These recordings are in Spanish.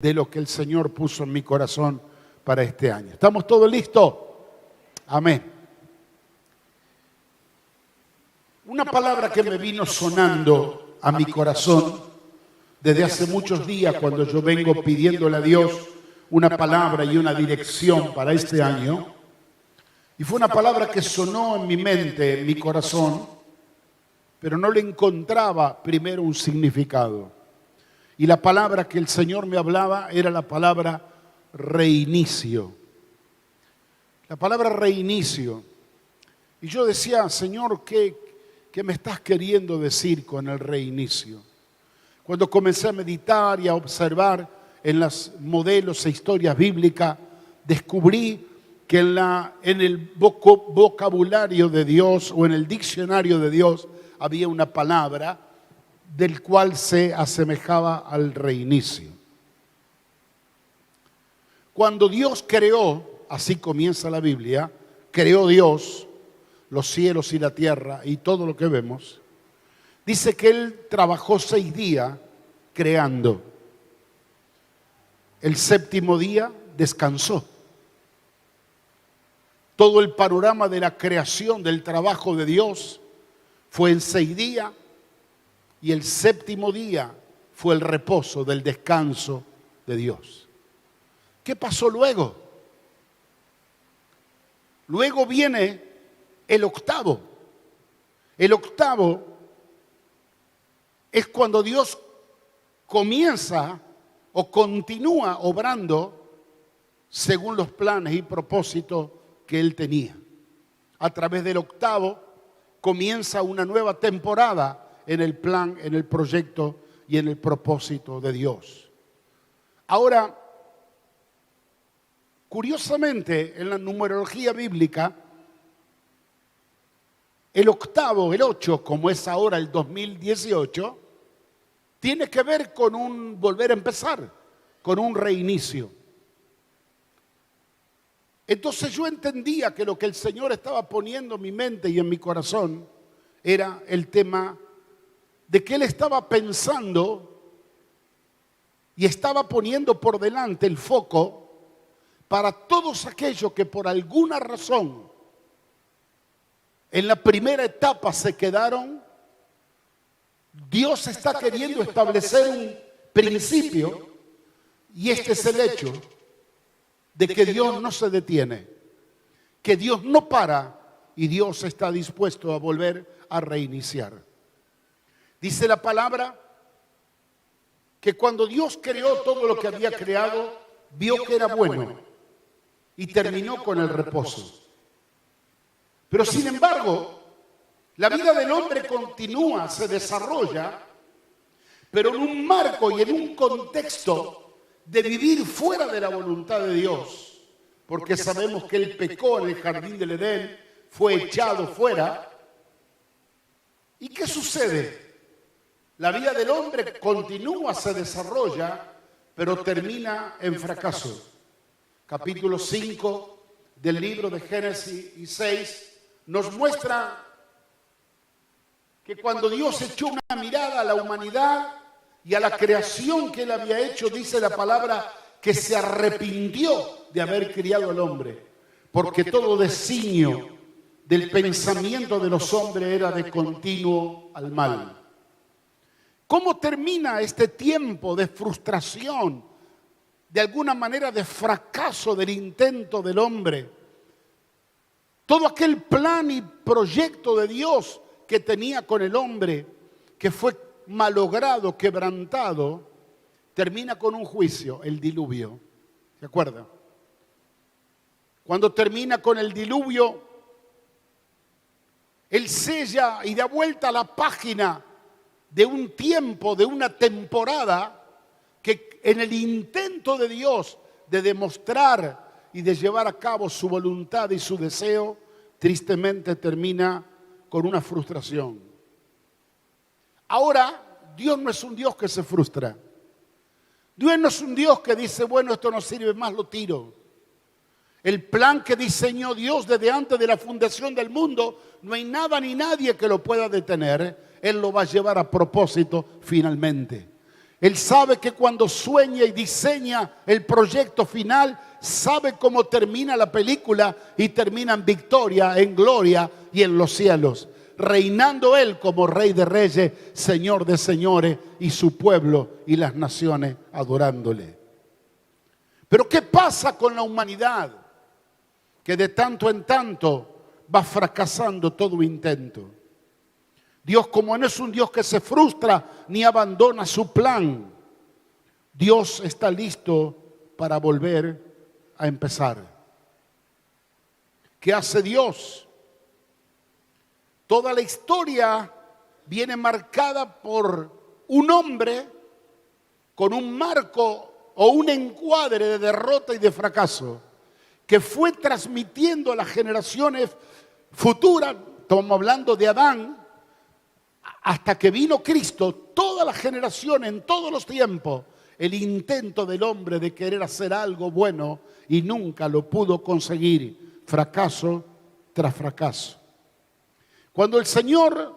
de lo que el Señor puso en mi corazón para este año. ¿Estamos todos listos? Amén. Una palabra que me vino sonando a mi corazón desde hace muchos días cuando yo vengo pidiéndole a Dios una palabra y una dirección para este año. Y fue una palabra que sonó en mi mente, en mi corazón, pero no le encontraba primero un significado. Y la palabra que el Señor me hablaba era la palabra reinicio. La palabra reinicio. Y yo decía, Señor, ¿qué me estás queriendo decir con el reinicio? Cuando comencé a meditar y a observar en los modelos e historias bíblicas, descubrí que en el vocabulario de Dios o en el diccionario de Dios había una palabra del cual se asemejaba al reinicio. Cuando Dios creó, así comienza la Biblia, creó Dios los cielos y la tierra y todo lo que vemos, dice que Él trabajó 6 días creando. El 7º día descansó. Todo el panorama de la creación, del trabajo de Dios, fue en 6 días. Y el 7º día fue el reposo del descanso de Dios. ¿Qué pasó luego? Luego viene el 8º. El 8º es cuando Dios comienza o continúa obrando según los planes y propósitos que Él tenía. A través del 8º comienza una nueva temporada en el plan, en el proyecto y en el propósito de Dios. Ahora, curiosamente, en la numerología bíblica, el 8º, el 8, como es ahora el 2018, tiene que ver con un volver a empezar, con un reinicio. Entonces yo entendía que lo que el Señor estaba poniendo en mi mente y en mi corazón era el tema de que Él estaba pensando y estaba poniendo por delante el foco para todos aquellos que por alguna razón en la primera etapa se quedaron. Dios está queriendo establecer un principio y este es el hecho de que Dios no se detiene, que Dios no para y Dios está dispuesto a volver a reiniciar. Dice la palabra que cuando Dios creó todo lo que había creado, vio que era bueno y terminó con el reposo. Pero sin embargo, la vida del hombre continúa, se desarrolla, pero en un marco y en un contexto de vivir fuera de la voluntad de Dios, porque sabemos que Él pecó en el jardín del Edén, fue echado fuera. ¿Y qué sucede? La vida del hombre continúa, se desarrolla, pero termina en fracaso. Capítulo 5 del libro de Génesis y 6 nos muestra que cuando Dios echó una mirada a la humanidad y a la creación que Él había hecho, dice la palabra que se arrepintió de haber criado al hombre, porque todo designio del pensamiento de los hombres era de continuo al mal. ¿Cómo termina este tiempo de frustración, de alguna manera de fracaso del intento del hombre? Todo aquel plan y proyecto de Dios que tenía con el hombre, que fue malogrado, quebrantado, termina con un juicio, el diluvio. ¿Se acuerdan? Cuando termina con el diluvio, Él sella y da vuelta a la página de un tiempo, de una temporada que en el intento de Dios de demostrar y de llevar a cabo su voluntad y su deseo, tristemente termina con una frustración. Ahora, Dios no es un Dios que se frustra. Dios no es un Dios que dice, bueno, esto no sirve más, lo tiro. El plan que diseñó Dios desde antes de la fundación del mundo, no hay nada ni nadie que lo pueda detener. Él lo va a llevar a propósito finalmente. Él sabe que cuando sueña y diseña el proyecto final, sabe cómo termina la película y termina en victoria, en gloria y en los cielos, reinando Él como Rey de Reyes, Señor de Señores, y su pueblo y las naciones adorándole. Pero ¿qué pasa con la humanidad? Que de tanto en tanto va fracasando todo intento. Dios, como no es un Dios que se frustra ni abandona su plan, Dios está listo para volver a empezar. ¿Qué hace Dios? Toda la historia viene marcada por un hombre con un marco o un encuadre de derrota y de fracaso que fue transmitiendo a las generaciones futuras, estamos hablando de Adán, hasta que vino Cristo, todas las generaciones, en todos los tiempos, el intento del hombre de querer hacer algo bueno y nunca lo pudo conseguir, fracaso tras fracaso. Cuando el Señor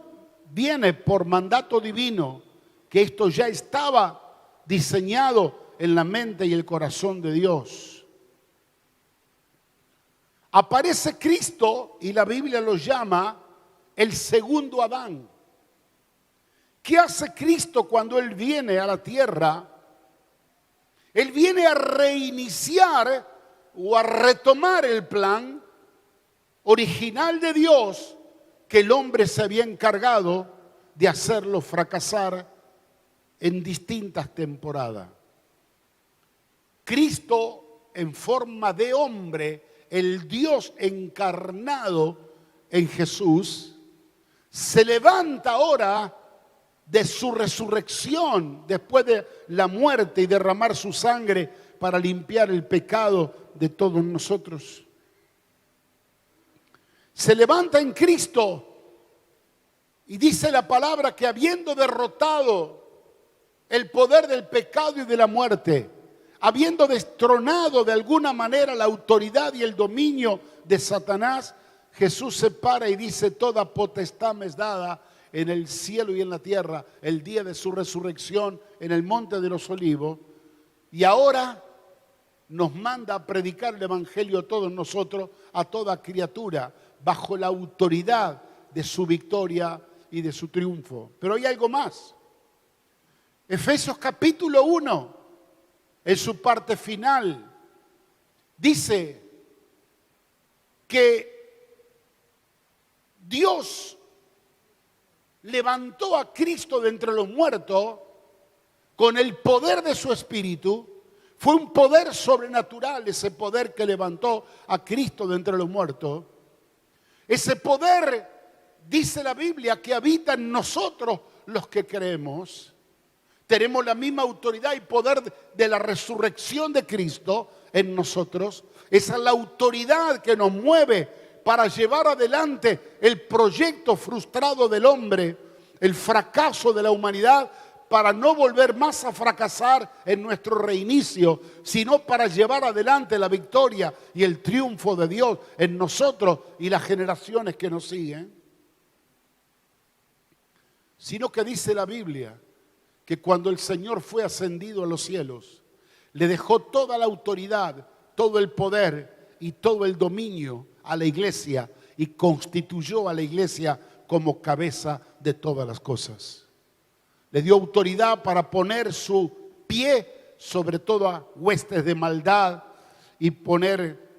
viene por mandato divino, que esto ya estaba diseñado en la mente y el corazón de Dios, aparece Cristo y la Biblia lo llama el segundo Adán. ¿Qué hace Cristo cuando Él viene a la tierra? Él viene a reiniciar o a retomar el plan original de Dios que el hombre se había encargado de hacerlo fracasar en distintas temporadas. Cristo en forma de hombre, el Dios encarnado en Jesús, se levanta ahora de su resurrección después de la muerte y derramar su sangre para limpiar el pecado de todos nosotros. Se levanta en Cristo y dice la palabra que habiendo derrotado el poder del pecado y de la muerte, habiendo destronado de alguna manera la autoridad y el dominio de Satanás, Jesús se para y dice: toda potestad me es dada en el cielo y en la tierra, el día de su resurrección en el monte de los olivos, y ahora nos manda a predicar el evangelio a todos nosotros, a toda criatura, bajo la autoridad de su victoria y de su triunfo. Pero hay algo más. Efesios capítulo 1, en su parte final, dice que Dios levantó a Cristo de entre los muertos con el poder de su Espíritu. Fue un poder sobrenatural ese poder que levantó a Cristo de entre los muertos. Ese poder, dice la Biblia, que habita en nosotros los que creemos. Tenemos la misma autoridad y poder de la resurrección de Cristo en nosotros. Esa es la autoridad que nos mueve para llevar adelante el proyecto frustrado del hombre, el fracaso de la humanidad, para no volver más a fracasar en nuestro reinicio, sino para llevar adelante la victoria y el triunfo de Dios en nosotros y las generaciones que nos siguen. Sino que dice la Biblia que cuando el Señor fue ascendido a los cielos, le dejó toda la autoridad, todo el poder y todo el dominio a la iglesia y constituyó a la iglesia como cabeza de todas las cosas. Le dio autoridad para poner su pie sobre todas huestes de maldad y poner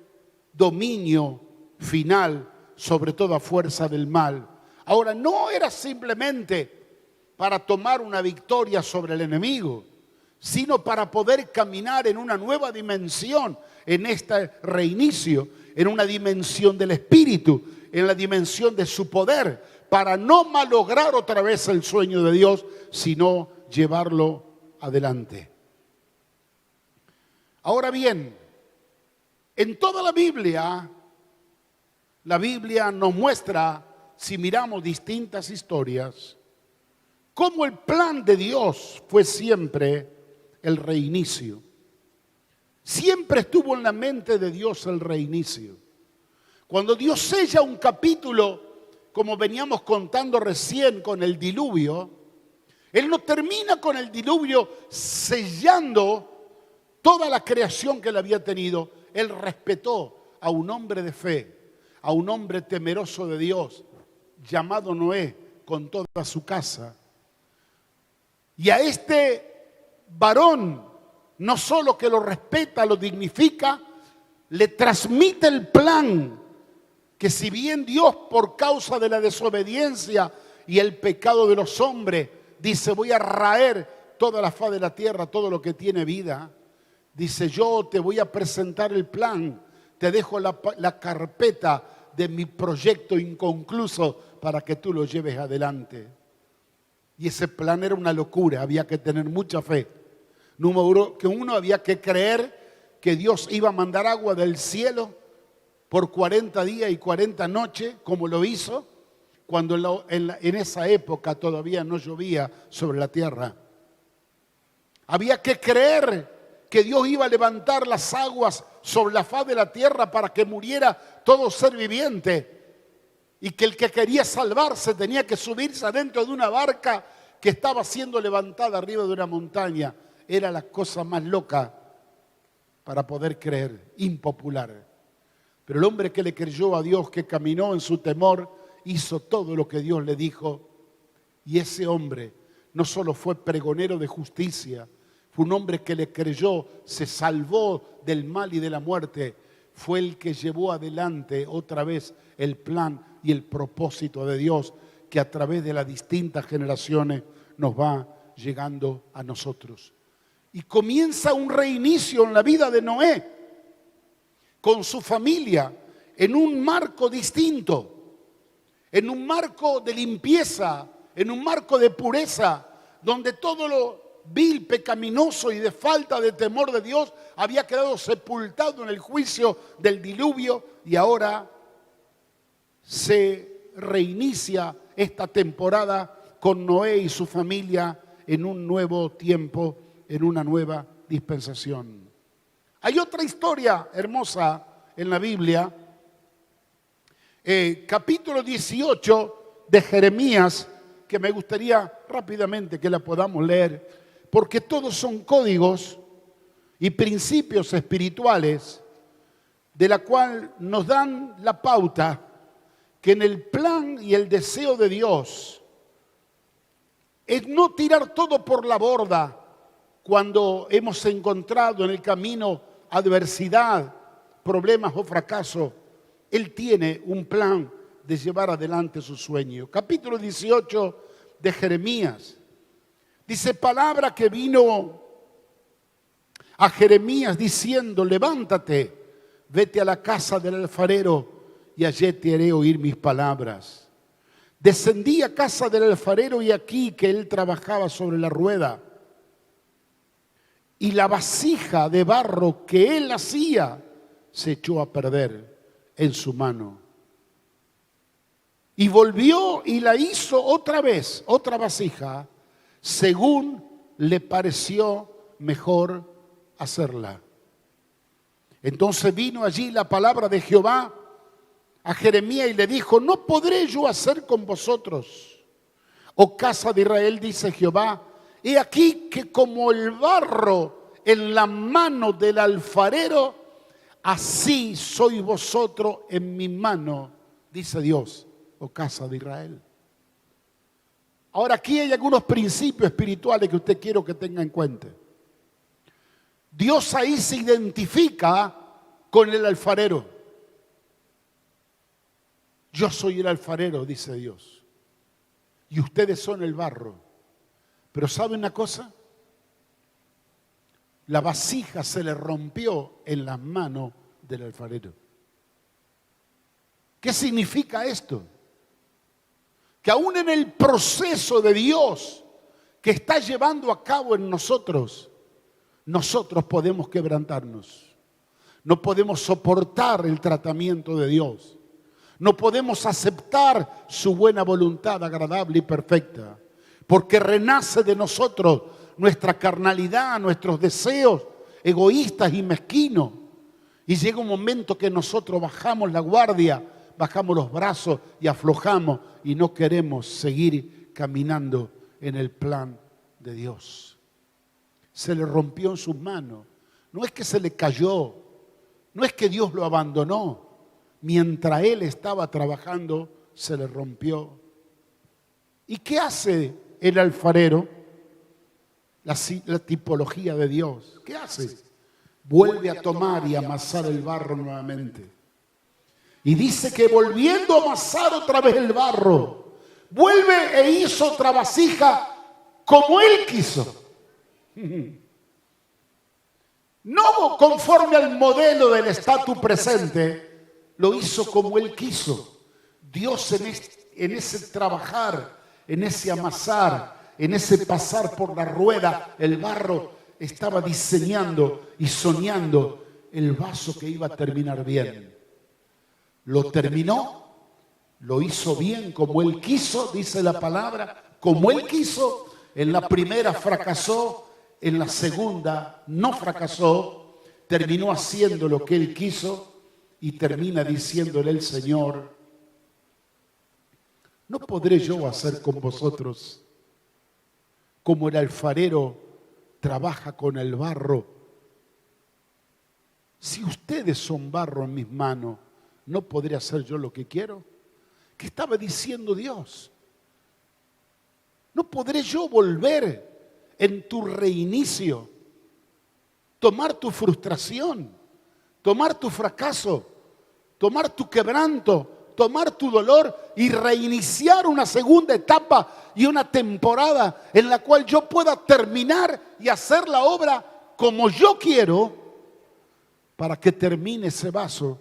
dominio final sobre toda fuerza del mal. Ahora, no era simplemente para tomar una victoria sobre el enemigo, sino para poder caminar en una nueva dimensión, en este reinicio, en una dimensión del Espíritu, en la dimensión de su poder, para no malograr otra vez el sueño de Dios, sino llevarlo adelante. Ahora bien, en toda la Biblia nos muestra, si miramos distintas historias, cómo el plan de Dios fue siempre el reinicio. Siempre estuvo en la mente de Dios el reinicio. Cuando Dios sella un capítulo, como veníamos contando recién con el diluvio, Él no termina con el diluvio sellando toda la creación que él había tenido. Él respetó a un hombre de fe, a un hombre temeroso de Dios, llamado Noé, con toda su casa. Y a este varón, no solo que lo respeta, lo dignifica, le transmite el plan que si bien Dios, por causa de la desobediencia y el pecado de los hombres, dice, voy a raer toda la faz de la tierra, todo lo que tiene vida, dice, yo te voy a presentar el plan, te dejo la carpeta de mi proyecto inconcluso para que tú lo lleves adelante. Y ese plan era una locura, había que tener mucha fe. Número uno, había que creer que Dios iba a mandar agua del cielo por 40 días y 40 noches, como lo hizo, cuando en esa época todavía no llovía sobre la tierra. Había que creer que Dios iba a levantar las aguas sobre la faz de la tierra para que muriera todo ser viviente, y que el que quería salvarse tenía que subirse adentro de una barca que estaba siendo levantada arriba de una montaña. Era la cosa más loca para poder creer, impopular. Pero el hombre que le creyó a Dios, que caminó en su temor, hizo todo lo que Dios le dijo. Y ese hombre no solo fue pregonero de justicia, fue un hombre que le creyó, se salvó del mal y de la muerte. Fue el que llevó adelante otra vez el plan y el propósito de Dios, que a través de las distintas generaciones nos va llegando a nosotros. Y comienza un reinicio en la vida de Noé, con su familia, en un marco distinto, en un marco de limpieza, en un marco de pureza, donde todo lo vil, pecaminoso y de falta de temor de Dios había quedado sepultado en el juicio del diluvio, y ahora se reinicia esta temporada con Noé y su familia en un nuevo tiempo, en una nueva dispensación. Hay otra historia hermosa en la Biblia, capítulo 18 de Jeremías, que me gustaría rápidamente que la podamos leer, porque todos son códigos y principios espirituales de la cual nos dan la pauta que en el plan y el deseo de Dios es no tirar todo por la borda cuando hemos encontrado en el camino adversidad, problemas o fracaso. Él tiene un plan de llevar adelante su sueño. Capítulo 18 de Jeremías. Dice, palabra que vino a Jeremías diciendo, levántate, vete a la casa del alfarero y allí te haré oír mis palabras. Descendí a casa del alfarero y aquí que él trabajaba sobre la rueda. Y la vasija de barro que él hacía se echó a perder en su mano. Y volvió y la hizo otra vez, otra vasija, según le pareció mejor hacerla. Entonces vino allí la palabra de Jehová a Jeremías y le dijo, no podré yo hacer con vosotros, oh casa de Israel, dice Jehová, he aquí que como el barro en la mano del alfarero, así sois vosotros en mi mano, dice Dios, oh casa de Israel. Ahora aquí hay algunos principios espirituales que usted quiero que tenga en cuenta. Dios ahí se identifica con el alfarero. Yo soy el alfarero, dice Dios, y ustedes son el barro. Pero ¿sabe una cosa? La vasija se le rompió en las manos del alfarero. ¿Qué significa esto? Que aún en el proceso de Dios que está llevando a cabo en nosotros, nosotros podemos quebrantarnos. No podemos soportar el tratamiento de Dios. No podemos aceptar su buena voluntad agradable y perfecta, porque renace de nosotros nuestra carnalidad, nuestros deseos egoístas y mezquinos. Y llega un momento que nosotros bajamos la guardia, bajamos los brazos y aflojamos y no queremos seguir caminando en el plan de Dios. Se le rompió en sus manos. No es que se le cayó, no es que Dios lo abandonó. Mientras él estaba trabajando, se le rompió. ¿Y qué hace el alfarero? La tipología de Dios. ¿Qué hace? Vuelve a tomar y amasar el barro nuevamente. Y dice que volviendo a amasar otra vez el barro, vuelve e hizo otra vasija como él quiso. No conforme al modelo del estatus presente, lo hizo como él quiso. Dios en ese trabajar, en ese amasar, en ese pasar por la rueda, el barro estaba diseñando y soñando el vaso que iba a terminar bien. Lo terminó, lo hizo bien como él quiso, dice la palabra, como él quiso. En la primera fracasó, en la segunda no fracasó, terminó haciendo lo que él quiso y termina diciéndole el Señor: ¿no podré yo hacer con vosotros como el alfarero trabaja con el barro? Si ustedes son barro en mis manos, ¿no podré hacer yo lo que quiero? ¿Qué estaba diciendo Dios? ¿No podré yo volver en tu reinicio, tomar tu frustración, tomar tu fracaso, tomar tu quebranto, tomar tu dolor y reiniciar una segunda etapa y una temporada en la cual yo pueda terminar y hacer la obra como yo quiero, para que termine ese vaso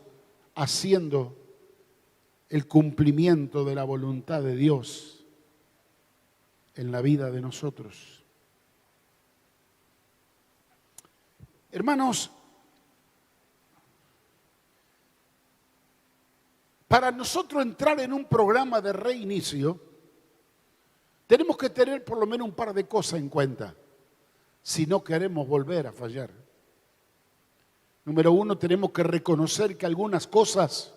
haciendo el cumplimiento de la voluntad de Dios en la vida de nosotros? Hermanos, para nosotros entrar en un programa de reinicio, tenemos que tener por lo menos un par de cosas en cuenta, si no queremos volver a fallar. Número uno, tenemos que reconocer que algunas cosas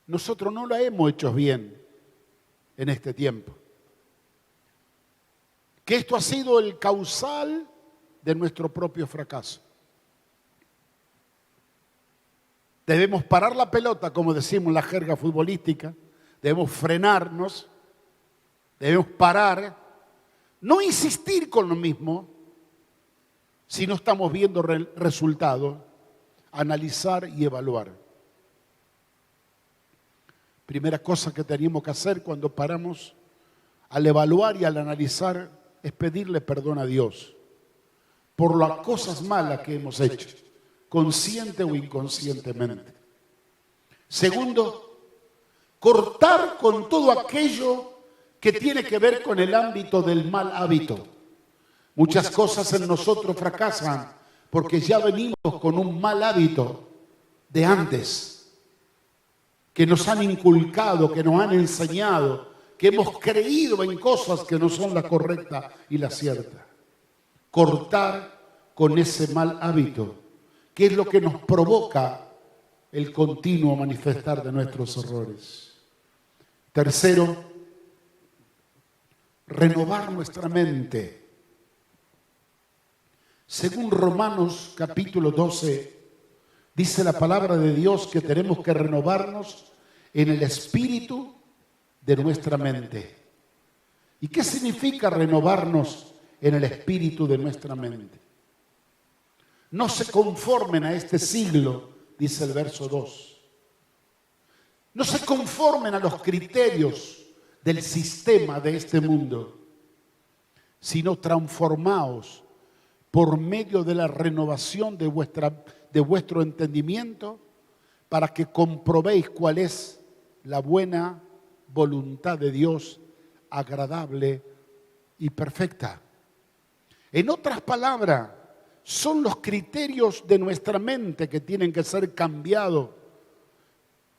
nosotros no las hemos hecho bien en este tiempo. Que esto ha sido el causal de nuestro propio fracaso. Debemos parar la pelota, como decimos en la jerga futbolística. Debemos frenarnos, debemos parar, no insistir con lo mismo si no estamos viendo resultados, analizar y evaluar. Primera cosa que tenemos que hacer cuando paramos al evaluar y al analizar es pedirle perdón a Dios por las cosas malas que hemos hecho, consciente o inconscientemente. Segundo, cortar con todo aquello que tiene que ver con el ámbito del mal hábito. Muchas cosas en nosotros fracasan porque ya venimos con un mal hábito de antes, que nos han inculcado, que nos han enseñado, que hemos creído en cosas que no son la correcta y la cierta. Cortar con ese mal hábito, que es lo que nos provoca el continuo manifestar de nuestros errores. Tercero, renovar nuestra mente. Según Romanos capítulo 12, dice la palabra de Dios que tenemos que renovarnos en el espíritu de nuestra mente. ¿Y qué significa renovarnos en el espíritu de nuestra mente? No se conformen a este siglo, dice el verso 2. No se conformen a los criterios del sistema de este mundo, sino transformaos por medio de la renovación de vuestro entendimiento, para que comprobéis cuál es la buena voluntad de Dios, agradable y perfecta. En otras palabras, son los criterios de nuestra mente que tienen que ser cambiados.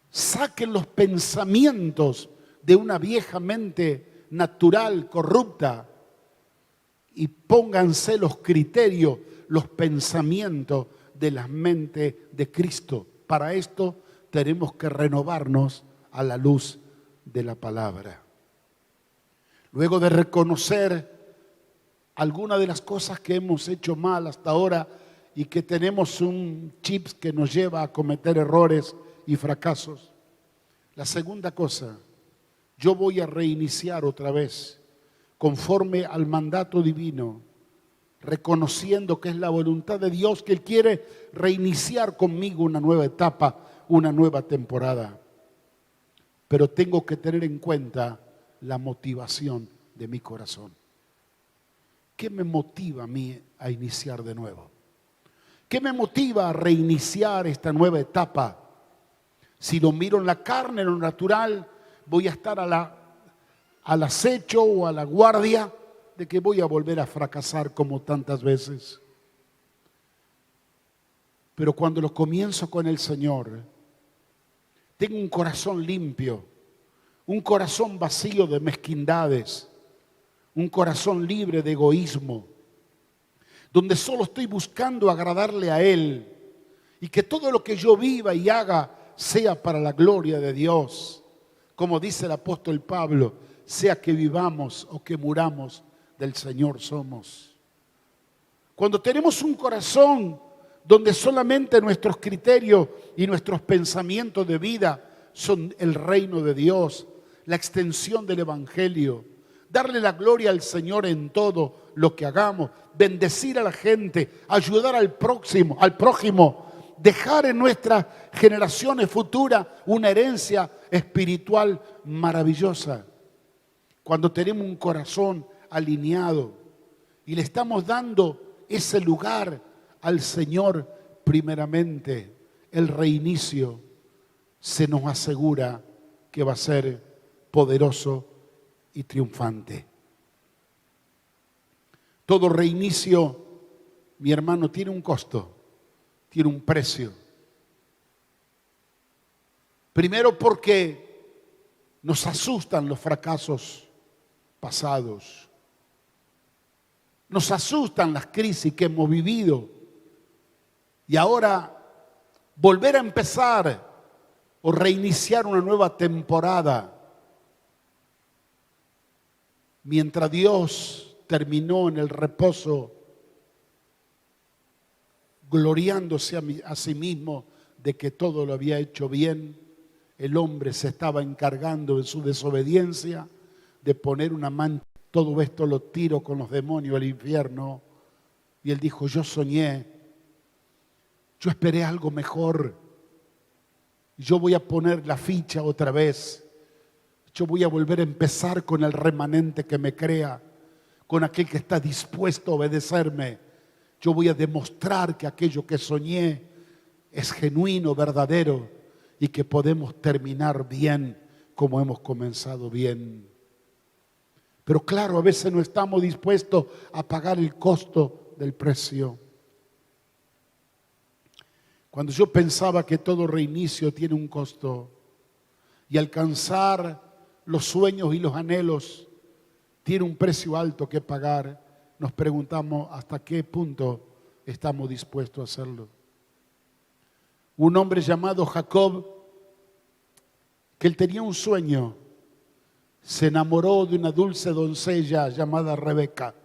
Saquen los pensamientos de una vieja mente natural, corrupta, y pónganse los criterios, los pensamientos de la mente de Cristo. Para esto tenemos que renovarnos a la luz de la palabra. Luego de reconocer algunas de las cosas que hemos hecho mal hasta ahora y que tenemos un chip que nos lleva a cometer errores y fracasos. La segunda cosa, yo voy a reiniciar otra vez conforme al mandato divino, reconociendo que es la voluntad de Dios, que Él quiere reiniciar conmigo una nueva etapa, una nueva temporada. Pero tengo que tener en cuenta la motivación de mi corazón. ¿Qué me motiva a mí a iniciar de nuevo? ¿Qué me motiva a reiniciar esta nueva etapa? Si lo miro en la carne, en lo natural, voy a estar al acecho o a la guardia de que voy a volver a fracasar como tantas veces. Pero cuando lo comienzo con el Señor, tengo un corazón limpio, un corazón vacío de mezquindades, un corazón libre de egoísmo, donde solo estoy buscando agradarle a Él y que todo lo que yo viva y haga sea para la gloria de Dios. Como dice el apóstol Pablo, sea que vivamos o que muramos, del Señor somos. Cuando tenemos un corazón donde solamente nuestros criterios y nuestros pensamientos de vida son el reino de Dios, la extensión del Evangelio, darle la gloria al Señor en todo lo que hagamos, bendecir a la gente, ayudar al prójimo, dejar en nuestras generaciones futuras una herencia espiritual maravillosa. Cuando tenemos un corazón alineado y le estamos dando ese lugar al Señor primeramente, el reinicio se nos asegura que va a ser poderoso y triunfante. Todo reinicio, mi hermano, tiene un costo, tiene un precio. Primero porque nos asustan los fracasos pasados. Nos asustan las crisis que hemos vivido. Y ahora volver a empezar o reiniciar una nueva temporada. Mientras Dios terminó en el reposo, gloriándose a sí mismo de que todo lo había hecho bien, el hombre se estaba encargando de su desobediencia, de poner una mancha. Todo esto lo tiro con los demonios al infierno. Y él dijo, yo soñé, yo esperé algo mejor. Yo voy a poner la ficha otra vez. Yo voy a volver a empezar con el remanente que me crea, con aquel que está dispuesto a obedecerme. Yo voy a demostrar que aquello que soñé es genuino, verdadero y que podemos terminar bien como hemos comenzado bien. Pero claro, a veces no estamos dispuestos a pagar el costo del precio. Cuando yo pensaba que todo reinicio tiene un costo y alcanzar los sueños y los anhelos tiene un precio alto que pagar, nos preguntamos hasta qué punto estamos dispuestos a hacerlo. Un hombre llamado Jacob, que él tenía un sueño, se enamoró de una dulce doncella llamada Rebeca.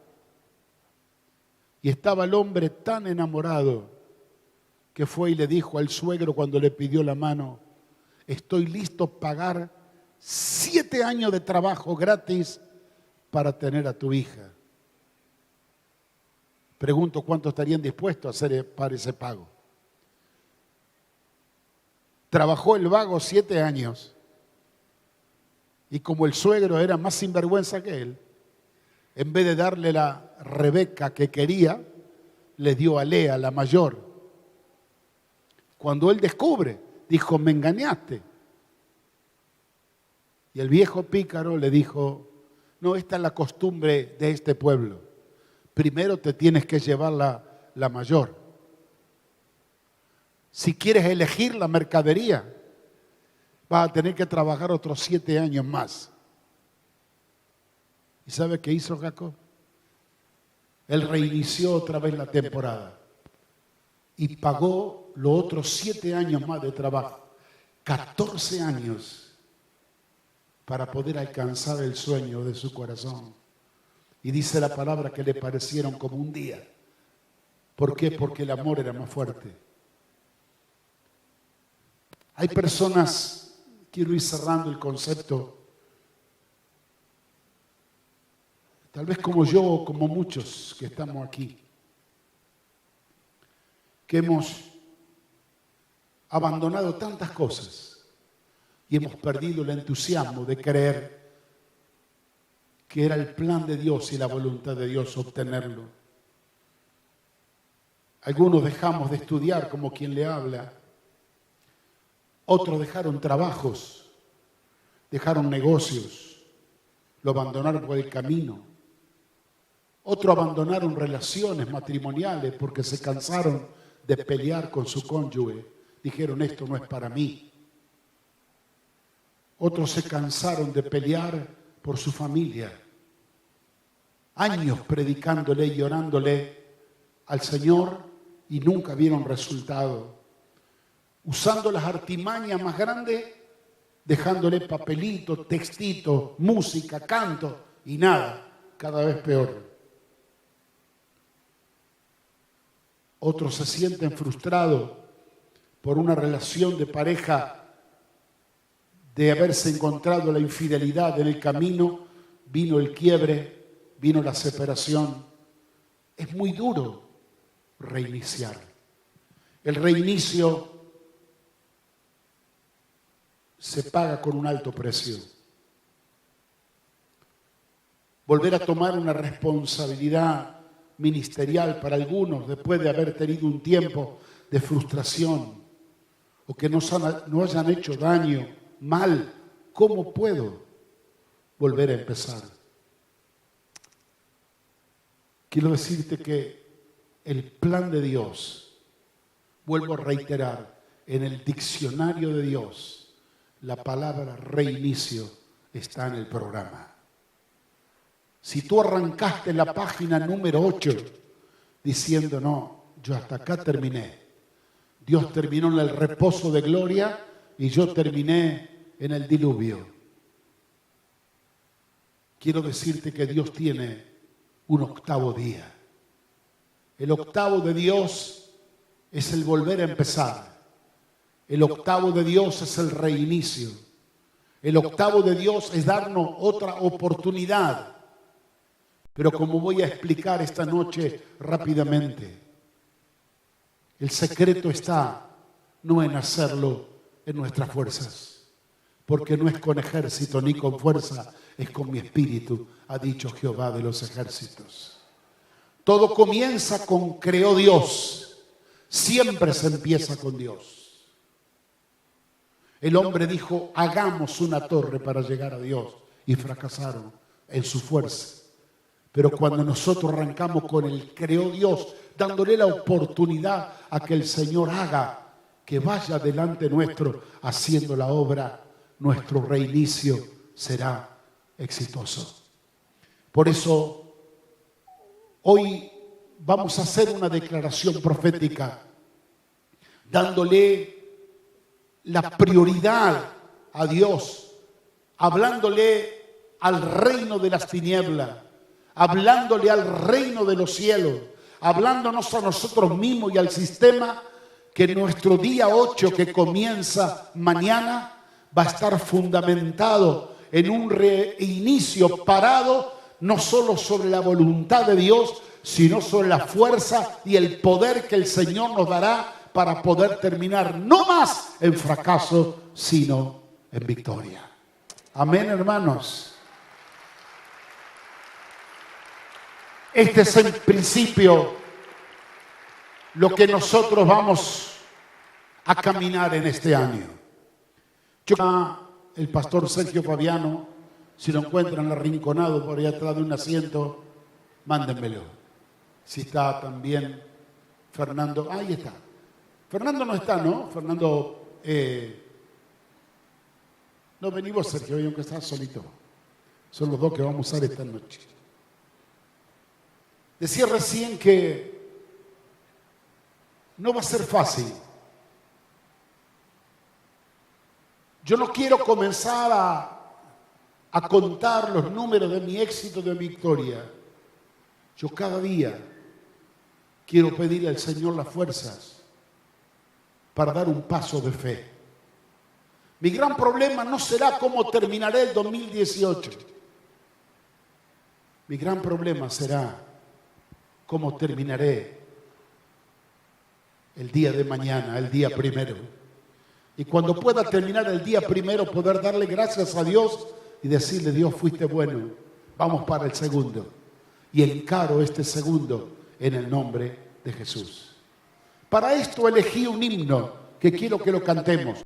Y estaba el hombre tan enamorado que fue y le dijo al suegro cuando le pidió la mano, estoy listo a pagar 7 años de trabajo gratis para tener a tu hija. Pregunto cuántos estarían dispuestos a hacer para ese pago. Trabajó el vago 7 años. Y como el suegro era más sinvergüenza que él, en vez de darle la Rebeca que quería, le dio a Lea, la mayor. Cuando él descubre, dijo, me engañaste. Y el viejo pícaro le dijo, no, esta es la costumbre de este pueblo. Primero te tienes que llevar la mayor. Si quieres elegir la mercadería, vas a tener que trabajar otros 7 años más. ¿Y sabe qué hizo Jacob? Él reinició otra vez la temporada y pagó los otros 7 años más de trabajo. 14 años para poder alcanzar el sueño de su corazón. Y dice la palabra que le parecieron como un día. ¿Por qué? Porque el amor era más fuerte. Hay personas, quiero ir cerrando el concepto, tal vez como yo o como muchos que estamos aquí, que hemos abandonado tantas cosas y hemos perdido el entusiasmo de creer que era el plan de Dios y la voluntad de Dios obtenerlo. Algunos dejamos de estudiar como quien le habla, otros dejaron trabajos, dejaron negocios, lo abandonaron por el camino. Otros abandonaron relaciones matrimoniales porque se cansaron de pelear con su cónyuge. Dijeron, esto no es para mí. Otros se cansaron de pelear por su familia. Años predicándole y orándole al Señor y nunca vieron resultado. Usando las artimañas más grandes, dejándole papelito, textito, música, canto y nada, cada vez peor. Otros se sienten frustrados por una relación de pareja, de haberse encontrado la infidelidad en el camino, vino el quiebre, vino la separación. Es muy duro reiniciar. El reinicio se paga con un alto precio. Volver a tomar una responsabilidad ministerial para algunos después de haber tenido un tiempo de frustración o que no hayan hecho daño, mal, ¿cómo puedo volver a empezar? Quiero decirte que el plan de Dios, vuelvo a reiterar, en el diccionario de Dios, la palabra reinicio está en el programa. Si tú arrancaste la página número 8 diciendo, no, yo hasta acá terminé. Dios terminó en el reposo de gloria y yo terminé en el diluvio. Quiero decirte que Dios tiene un octavo día. El octavo de Dios es el volver a empezar. El octavo de Dios es el reinicio. El octavo de Dios es darnos otra oportunidad. Pero como voy a explicar esta noche rápidamente, el secreto está no en hacerlo en nuestras fuerzas, porque no es con ejército ni con fuerza, es con mi espíritu, ha dicho Jehová de los ejércitos. Todo comienza con creó Dios, siempre se empieza con Dios. El hombre dijo, hagamos una torre para llegar a Dios, y fracasaron en su fuerza. Pero cuando nosotros arrancamos con el creó Dios, dándole la oportunidad a que el Señor haga, que vaya delante nuestro haciendo la obra, nuestro reinicio será exitoso. Por eso, hoy vamos a hacer una declaración profética, dándole la prioridad a Dios, hablándole al reino de las tinieblas, hablándole al reino de los cielos, hablándonos a nosotros mismos y al sistema, que nuestro día 8 que comienza mañana va a estar fundamentado en un reinicio parado, no solo sobre la voluntad de Dios, sino sobre la fuerza y el poder que el Señor nos dará para poder terminar no más en fracaso, sino en victoria. Amén, hermanos. Este es en principio lo que nosotros vamos a caminar en este año. El pastor Sergio Fabiano, si lo encuentran arrinconado por ahí atrás de un asiento, mándenmelo. Si está también Fernando, ahí está. Fernando no está, ¿no? Fernando, no venimos, Sergio, aunque está solito. Son los dos que vamos a usar esta noche. Decía recién que no va a ser fácil. Yo no quiero comenzar a contar los números de mi éxito, de mi victoria. Yo cada día quiero pedirle al Señor las fuerzas para dar un paso de fe. Mi gran problema no será cómo terminaré el 2018. Mi gran problema será cómo terminaré el día de mañana, el día primero. Y cuando pueda terminar el día primero, poder darle gracias a Dios y decirle: Dios, fuiste bueno, vamos para el segundo. Y encaro este segundo en el nombre de Jesús. Para esto elegí un himno que quiero que lo cantemos.